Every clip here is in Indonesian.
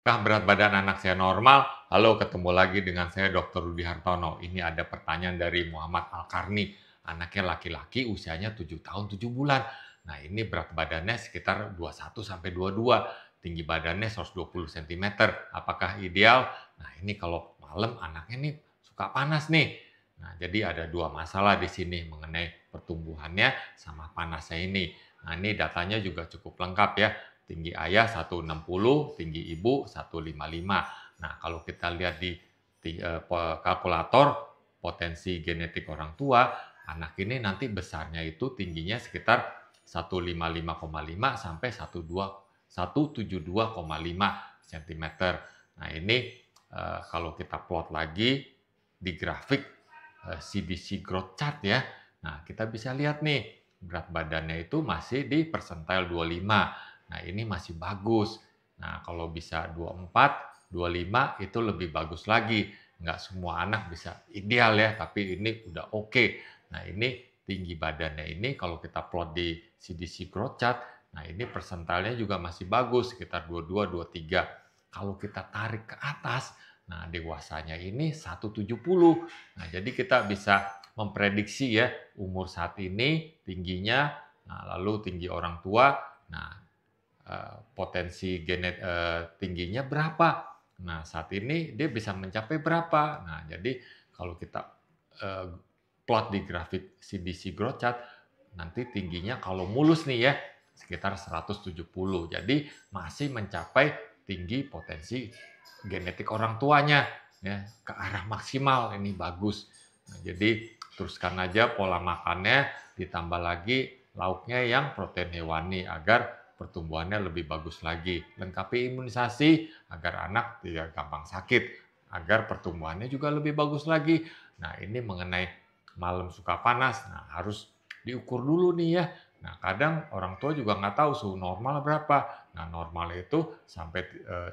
Berat badan anak saya normal. Halo, ketemu lagi dengan saya Dr. Rudi Hartono. Ini ada pertanyaan dari Muhammad Alkarni. Anaknya laki-laki, usianya 7 tahun 7 bulan. Nah, ini berat badannya sekitar 21 sampai 22. Tinggi badannya 120 cm. Apakah ideal? Nah, ini kalau malam anaknya nih suka panas nih. Nah, jadi ada dua masalah di sini mengenai pertumbuhannya sama panasnya ini. Nah, ini datanya juga cukup lengkap ya. Tinggi ayah 160, tinggi ibu 155. Nah, kalau kita lihat di kalkulator potensi genetik orang tua, anak ini nanti besarnya itu tingginya sekitar 155,5 sampai 172,5 cm. Nah, ini kalau kita plot lagi di grafik CDC growth chart ya. Nah, kita bisa lihat nih berat badannya itu masih di persentil 25. Nah, ini masih bagus. Nah, kalau bisa 24, 25 itu lebih bagus lagi. Nggak semua anak bisa ideal ya, tapi ini udah oke. Nah, ini tinggi badannya ini kalau kita plot di CDC growth chart, nah ini persentalnya juga masih bagus, sekitar 22, 23. Kalau kita tarik ke atas, nah dewasanya ini 170. Nah, jadi kita bisa memprediksi ya umur saat ini tingginya, nah lalu tinggi orang tua, nah potensi tingginya berapa. Nah, saat ini dia bisa mencapai berapa. Nah, jadi kalau kita eh, plot di grafik CDC growth chart, nanti tingginya kalau mulus nih ya, sekitar 170. Jadi masih mencapai tinggi potensi genetik orang tuanya ya, ke arah maksimal ini bagus. Nah, jadi teruskan aja pola makannya, ditambah lagi lauknya yang protein hewani agar pertumbuhannya lebih bagus lagi. Lengkapi imunisasi agar anak tidak gampang sakit, agar pertumbuhannya juga lebih bagus lagi. Nah, ini mengenai malam suka panas, nah harus diukur dulu nih ya. Nah, kadang orang tua juga nggak tahu suhu normal berapa. Nah, normal itu sampai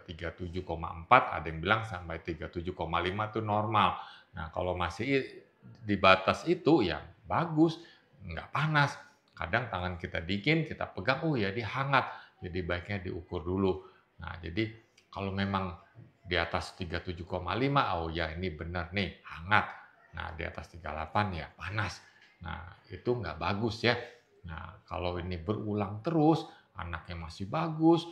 37,4, ada yang bilang sampai 37,5 itu normal. Nah, kalau masih di batas itu ya bagus, nggak panas. Kadang tangan kita dingin, kita pegang, oh ya dia hangat. Jadi baiknya diukur dulu. Nah, jadi kalau memang di atas 37,5, oh ya ini benar nih, hangat. Nah, di atas 38 ya panas. Nah, itu nggak bagus ya. Nah, kalau ini berulang terus, anaknya masih bagus,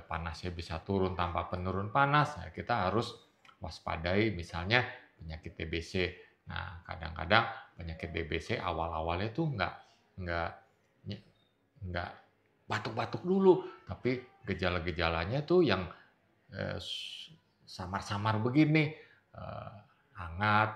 panasnya bisa turun tanpa penurun panas, ya kita harus waspadai misalnya penyakit TBC. Nah, kadang-kadang penyakit TBC awal-awalnya tuh nggak nggak batuk-batuk dulu, tapi gejala-gejalanya tuh yang eh, samar-samar begini, eh, hangat,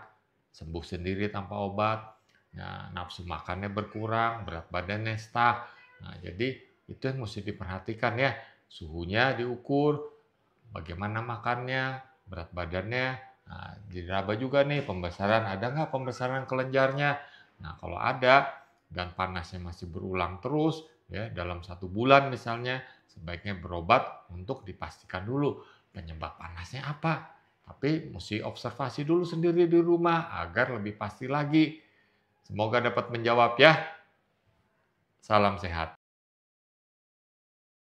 sembuh sendiri tanpa obat, nah, nafsu makannya berkurang, berat badannya stuck. Nah, jadi itu yang mesti diperhatikan ya, suhunya diukur, bagaimana makannya, berat badannya, nah, diraba juga nih pembesaran, ada nggak pembesaran kelenjarnya? Nah, kalau ada dan panasnya masih berulang terus, ya dalam 1 bulan misalnya, sebaiknya berobat untuk dipastikan dulu penyebab panasnya apa. Tapi mesti observasi dulu sendiri di rumah agar lebih pasti lagi. Semoga dapat menjawab ya. Salam sehat.